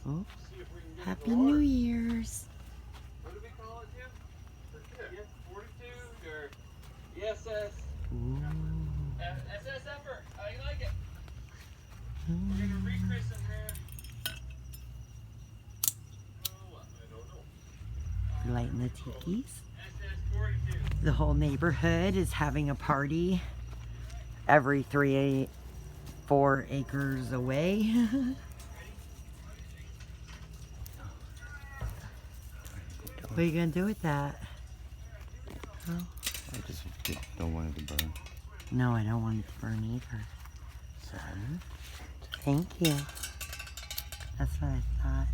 Oh, Happy New Year's. What do we call it, Jim? Yes, fortitude or ESS? Ooh. SSFer. How you like it? We're gonna rechristen her. Oh, what? I don't know. Lighting the tikis. SS fortitude. The whole neighborhood is having a party every 4 acres away. What are you going to do with that? Oh. I just don't want it to burn. No, I don't want it to burn either. Son. Thank you. That's what I thought.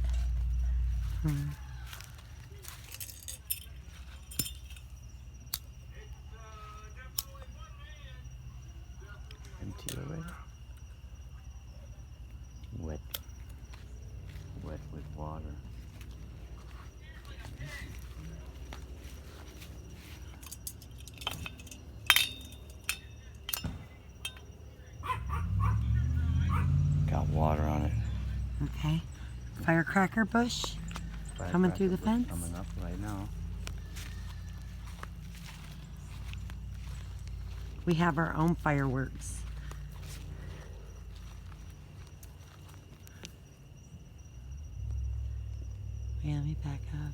Empty already? Wet. Wet with water. Got water on it. Okay. Firecracker bush coming through the Firecracker fence. bush coming up right now. We have our own fireworks. Yeah, let me back up.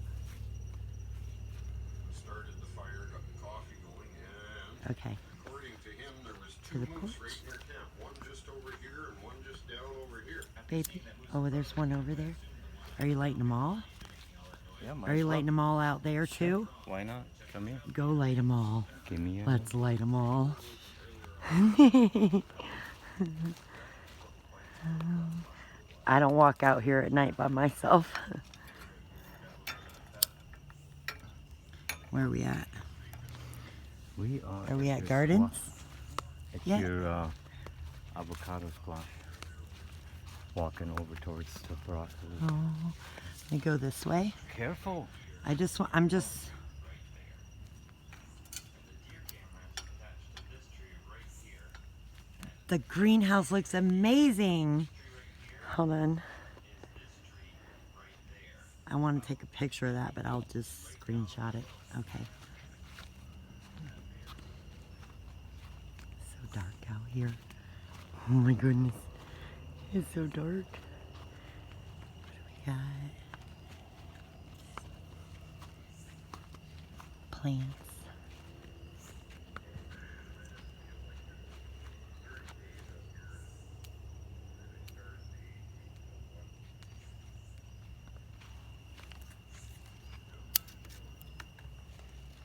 Started the fire, got the coffee going, and Okay. according to him, there was To two the moose porch. right near camp. One just over here and one just down over here. Baby. Oh, there's one over there. Are you lighting them all? Yeah, Are you lighting them all out there too? Why not? Come here. Go light them all. Give me a... Let's light them all. I don't walk out here at night by myself. Where are we at? We Are we at your Gardens? squash. It's Yeah. your avocado squash. Walking over towards the broccoli. Oh, let me go this way. Careful. I'm just. The greenhouse looks amazing. Hold on. I want to take a picture of that, but I'll just screenshot it. Okay. So dark out here. Oh my goodness. It's so dark. What do we got? Plants.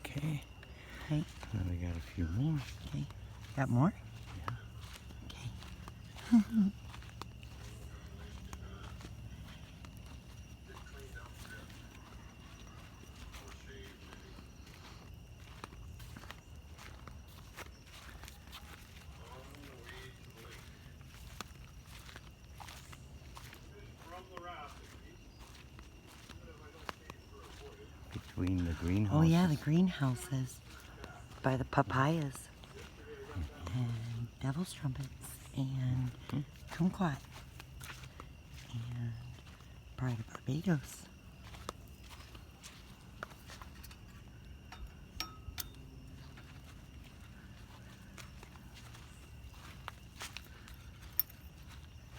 Okay. Okay. Now we got a few more. Okay. Got more? Yeah. Okay. Between the greenhouses. Oh yeah, the greenhouses by the papayas and devil's trumpets and kumquat and pride of Barbados.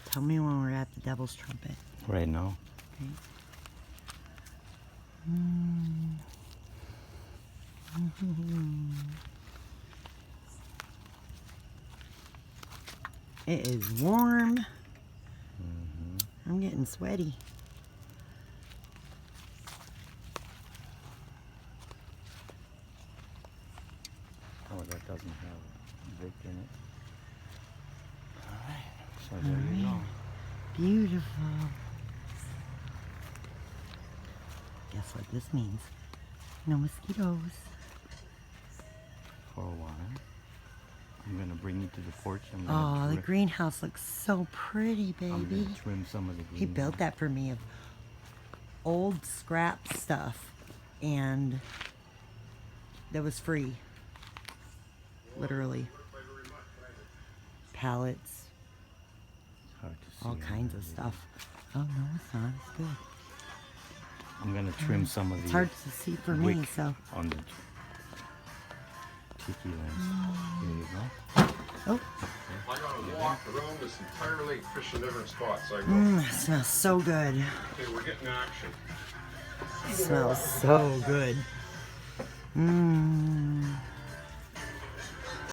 Tell me when we're at the devil's trumpet. Right now. Okay. It is warm. I'm getting sweaty. Oh, that doesn't have Vic in it. Alright, so there you go. Beautiful. Guess what this means? No mosquitoes. For a while. I'm gonna bring you to the porch. Oh, the greenhouse looks so pretty, I'm baby. gonna trim some of the green. He built that for me of old scrap stuff, and that was free. Literally. Pallets, Hard to see all on kinds that of video. stuff. Oh no, it's not. It's good. I'm gonna trim some of It's the hard to see for me, wick so. on the tiki lamps. Here you go. Oh, I gotta walk around this entire lake fishing different spots. I go, it smells so good. okay, we're getting action. It smells so good. Mmm.